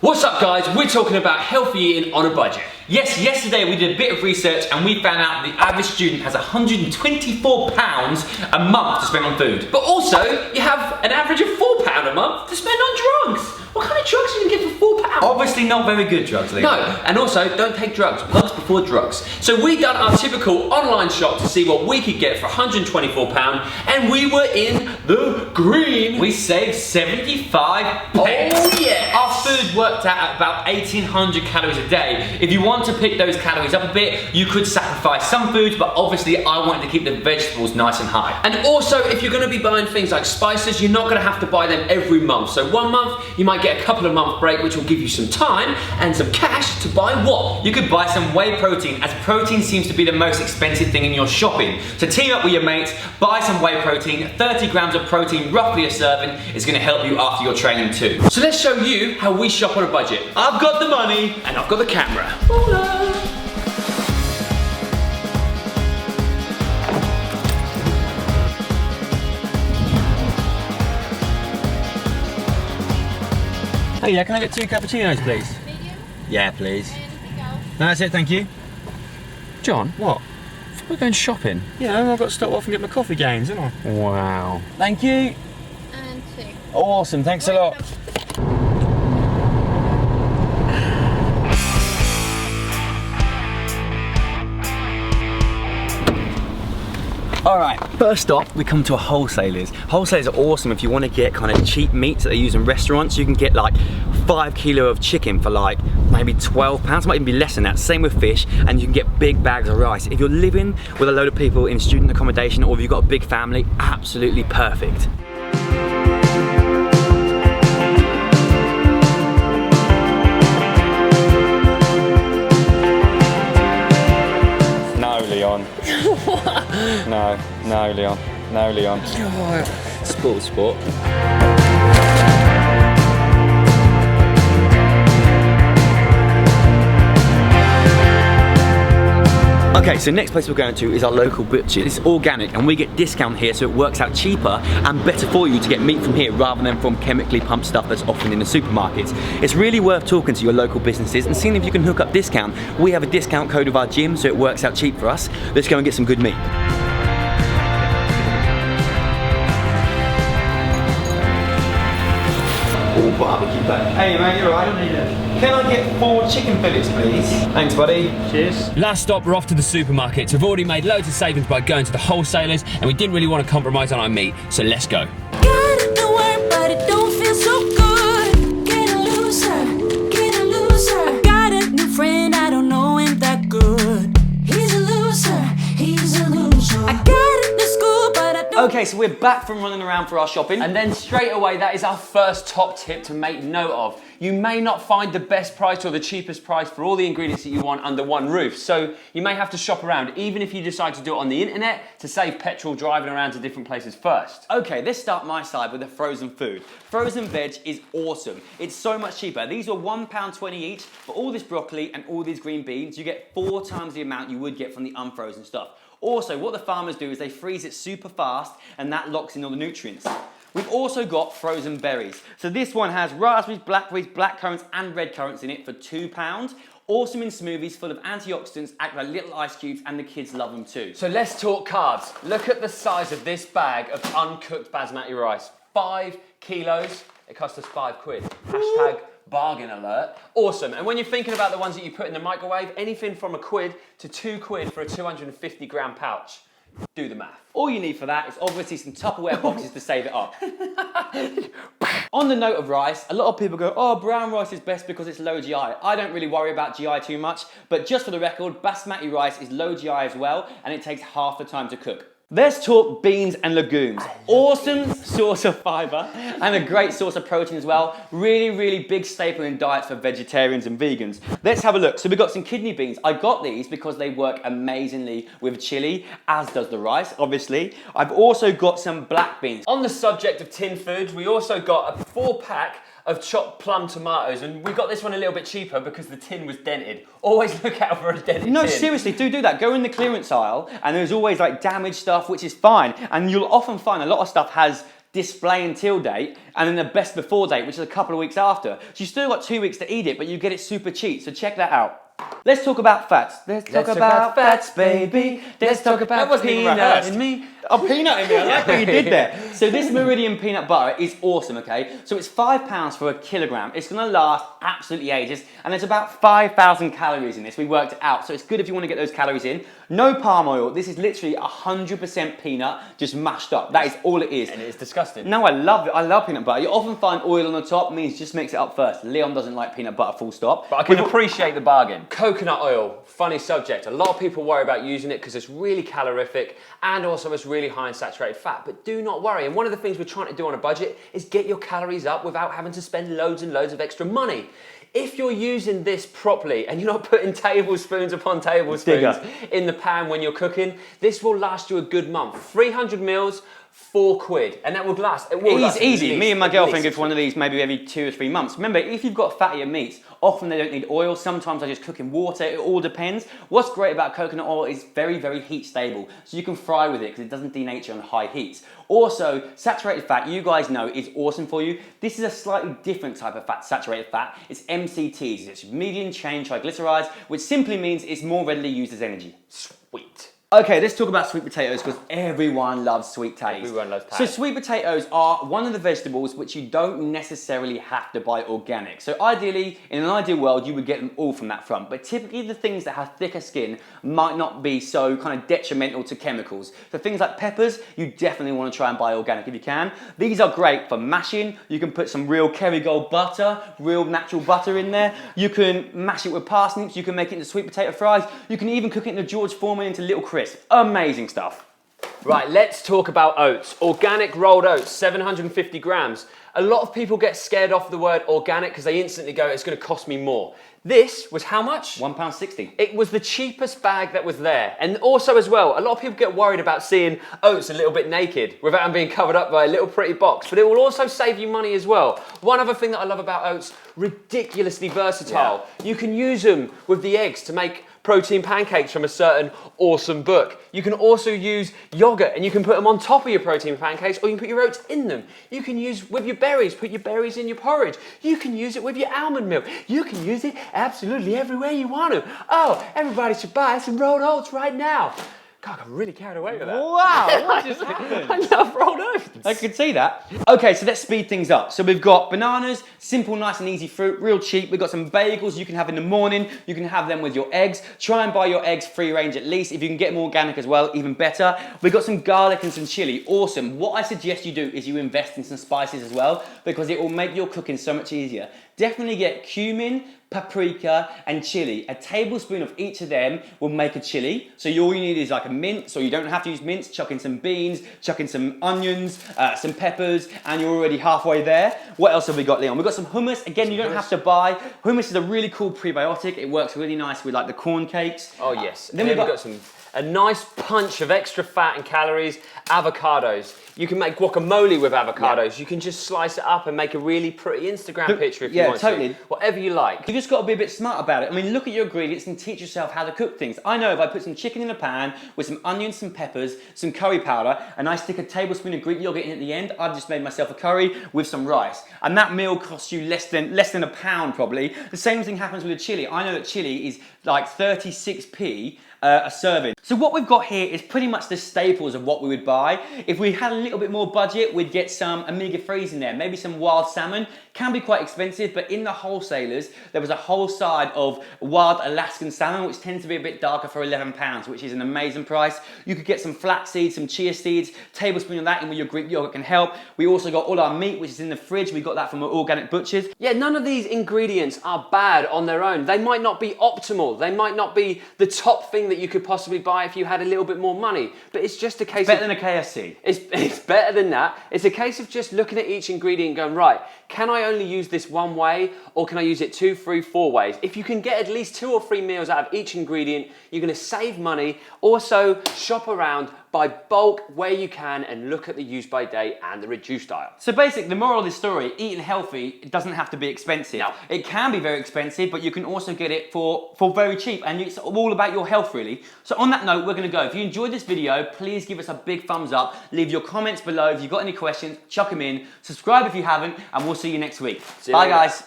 What's up guys, we're talking about healthy eating on a budget. Yes, yesterday we did a bit of research and we found out the average student has £124 a month to spend on food. But also, you have an average of £4 a month to spend on drugs. What kind of drugs can you get for £4? Obviously not very good drugs, Lee. No, and also don't take drugs, plugs before drugs. So we done our typical online shop to see what we could get for £124 and we were in the green. We saved 75 Oh pence. yeah! Our food worked out at about 1,800 calories a day. If you want to pick those calories up a bit, you could sacrifice some foods, but obviously I wanted to keep the vegetables nice and high. And also, if you're gonna be buying things like spices, you're not gonna have to buy them every month. So 1 month, you might get a couple of month break, which will give you some time and some cash to buy what? You could buy some whey protein, as protein seems to be the most expensive thing in your shopping. So team up with your mates, buy some whey protein. 30 grams of protein, roughly a serving, is gonna help you after your training too. So let's show you how we shop on a budget. I've got the money. And I've got the camera. Hey, yeah, can I get 2 cappuccinos, please? Medium? Yeah, please. Anything else? No, that's it, thank you. John, What? we're going shopping. Yeah, I've got to stop off and get my coffee gains, haven't I? Wow. Thank you. And 2. Awesome, thanks a lot. Alright, first stop, we come to a wholesalers. Wholesalers are awesome if you want to get kind of cheap meats that they use in restaurants. You can get like 5 kilo of chicken for like maybe £12, might even be less than that. Same with fish, and you can get big bags of rice. If you're living with a load of people in student accommodation or if you've got a big family, absolutely perfect. No, Leon. No, Leon. No, Leon. Sport. Okay, so next place we're going to is our local butcher. It's organic and we get discount here, so it works out cheaper and better for you to get meat from here rather than from chemically pumped stuff that's often in the supermarkets. It's really worth talking to your local businesses and seeing if you can hook up discount. We have a discount code of our gym, so it works out cheap for us. Let's go and get some good meat. Oh, barbecue bag. Hey mate, you alright? Can I get 4 chicken fillets, please? Thanks, buddy. Cheers. Last stop, we're off to the supermarkets. We've already made loads of savings by going to the wholesalers and we didn't really want to compromise on our meat, so let's go. Got the word, but it don't feel so good. Get a loser, get a loser. I got a new friend, I don't know him that good. He's a loser, he's a loser. I got it to school, but I don't. Okay, so we're back from running around for our shopping. And then straight away, that is our first top tip to make note of. You may not find the best price or the cheapest price for all the ingredients that you want under one roof. So you may have to shop around, even if you decide to do it on the internet to save petrol driving around to different places first. Okay, let's start my side with the frozen food. Frozen veg is awesome. It's so much cheaper. These are £1.20 each. For all this broccoli and all these green beans, you get 4 times the amount you would get from the unfrozen stuff. Also, what the farmers do is they freeze it super fast and that locks in all the nutrients. We've also got frozen berries. So this one has raspberries, blackberries, black currants and red currants in it for £2. Awesome in smoothies, full of antioxidants, act like little ice cubes, and the kids love them too. So let's talk carbs. Look at the size of this bag of uncooked basmati rice. 5 kilos, it cost us £5. Hashtag bargain alert. Awesome, and when you're thinking about the ones that you put in the microwave, anything from £1 to £2 for a 250 gram pouch. Do the math. All you need for that is obviously some Tupperware boxes to save it up. On the note of rice, a lot of people go, oh, brown rice is best because it's low GI. I don't really worry about GI too much, but just for the record, basmati rice is low GI as well, and it takes half the time to cook. Let's talk beans and legumes. Awesome source of fiber and a great source of protein as well. Really, really big staple in diets for vegetarians and vegans. Let's have a look. So we've got some kidney beans. I got these because they work amazingly with chili, as does the rice, obviously. I've also got some black beans. On the subject of tin foods, we also got a 4-pack of chopped plum tomatoes, and we got this one a little bit cheaper because the tin was dented. Always look out for a dented tin. No, seriously, do that. Go in the clearance aisle, and there's always like damaged stuff, which is fine. And you'll often find a lot of stuff has display until date, and then the best before date, which is a couple of weeks after. So you still got 2 weeks to eat it, but you get it super cheap. So check that out. Let's talk about fats. Let's talk about fats, baby. Let's talk about peanut in me. Oh, peanut in me. I like what you did there. So this Meridian peanut butter is awesome, okay? So it's £5 for a kilogram. It's gonna last absolutely ages, and there's about 5,000 calories in this. We worked it out, so it's good if you want to get those calories in. No palm oil. This is literally 100% peanut, just mashed up. That is all it is. And it's disgusting. No, I love it. I love peanut butter. You often find oil on the top, means just mix it up first. Leon doesn't like peanut butter, full stop. But I can appreciate the bargain. Coconut oil, funny subject. A lot of people worry about using it because it's really calorific and also it's really high in saturated fat. But do not worry. And one of the things we're trying to do on a budget is get your calories up without having to spend loads and loads of extra money. If you're using this properly and you're not putting tablespoons upon tablespoons in the pan when you're cooking, this will last you a good month. 300 mils, £4, and that would last. It will last easy. Me and my girlfriend go for one of these maybe every 2 or 3 months. Remember, if you've got fattier meats, often they don't need oil. Sometimes I just cook in water. It all depends. What's great about coconut oil is very, very heat stable. So you can fry with it because it doesn't denature on high heats. Also, saturated fat, you guys know, is awesome for you. This is a slightly different type of fat, saturated fat. It's MCTs. It's medium chain triglycerides, which simply means it's more readily used as energy. Sweet. Okay, let's talk about sweet potatoes because everyone loves sweet potatoes. Everyone loves potatoes. So sweet potatoes are one of the vegetables which you don't necessarily have to buy organic. So ideally, in an ideal world, you would get them all from that front. But typically the things that have thicker skin might not be so kind of detrimental to chemicals. So things like peppers, you definitely want to try and buy organic if you can. These are great for mashing. You can put some real Kerrygold butter, real natural butter in there. You can mash it with parsnips. You can make it into sweet potato fries. You can even cook it into George Foreman into little crisps. Amazing stuff. Right, let's talk about oats. Organic rolled oats, 750 grams. A lot of people get scared off the word organic because they instantly go, it's going to cost me more. This was how much? £1.60. It was the cheapest bag that was there. And also as well, a lot of people get worried about seeing oats a little bit naked without them being covered up by a little pretty box. But it will also save you money as well. One other thing that I love about oats, ridiculously versatile. Yeah. You can use them with the eggs to make protein pancakes from a certain awesome book. You can also use yogurt and you can put them on top of your protein pancakes, or you can put your oats in them. You can use with your berries, put your berries in your porridge. You can use it with your almond milk. You can use it absolutely everywhere you want to. Oh, everybody should buy some rolled oats right now. God, I got really carried away with that. Wow, what just happened? I love rolled oats. I could see that. Okay, so let's speed things up. So we've got bananas, simple, nice and easy fruit, real cheap. We've got some bagels you can have in the morning. You can have them with your eggs. Try and buy your eggs free range at least. If you can get them organic as well, even better. We've got some garlic and some chili. Awesome. What I suggest you do is you invest in some spices as well because it will make your cooking so much easier. Definitely get cumin, paprika and chili. A tablespoon of each of them will make a chili. So all you need is like a mince, so you don't have to use mince. Chuck in some beans, chuck in some onions, some peppers, and you're already halfway there. What else have we got, Leon? We've got some hummus. Again, you don't have to buy. Hummus is a really cool prebiotic. It works really nice with like the corn cakes. Oh yes. Then we've got a nice punch of extra fat and calories, avocados. You can make guacamole with avocados. Yeah. You can just slice it up and make a really pretty Instagram picture if you want to. Whatever you like. You just got to be a bit smart about it. I mean, look at your ingredients and teach yourself how to cook things. I know if I put some chicken in a pan with some onions, some peppers, some curry powder, and I stick a tablespoon of Greek yogurt in at the end, I've just made myself a curry with some rice. And that meal costs you less than £1 probably. The same thing happens with a chili. I know that chili is like 36p a serving. So what we've got here is pretty much the staples of what we would buy. If we had a little bit more budget, we'd get some omega-3s in there, maybe some wild salmon. Can be quite expensive, but in the wholesalers, there was a whole side of wild Alaskan salmon, which tends to be a bit darker for £11, which is an amazing price. You could get some flax seeds, some chia seeds, tablespoon of that in with your Greek yogurt can help. We also got all our meat, which is in the fridge. We got that from our organic butchers. Yeah, none of these ingredients are bad on their own. They might not be optimal. They might not be the top thing that you could possibly buy if you had a little bit more money, but it's just a case better than a KFC. It's better than that. It's a case of just looking at each ingredient and going, right, can I only use this one way, or can I use it 2, 3, 4 ways? If you can get at least 2 or 3 meals out of each ingredient, you're going to save money. Also, shop around, buy bulk where you can, and look at the use by date and the reduced aisle. So basically, the moral of this story, eating healthy, it doesn't have to be expensive. No. It can be very expensive, but you can also get it for very cheap, and it's all about your health, really. So on that note, we're gonna go. If you enjoyed this video, please give us a big thumbs up. Leave your comments below. If you've got any questions, chuck them in. Subscribe if you haven't, and we'll see you next week. See you Bye, later. guys.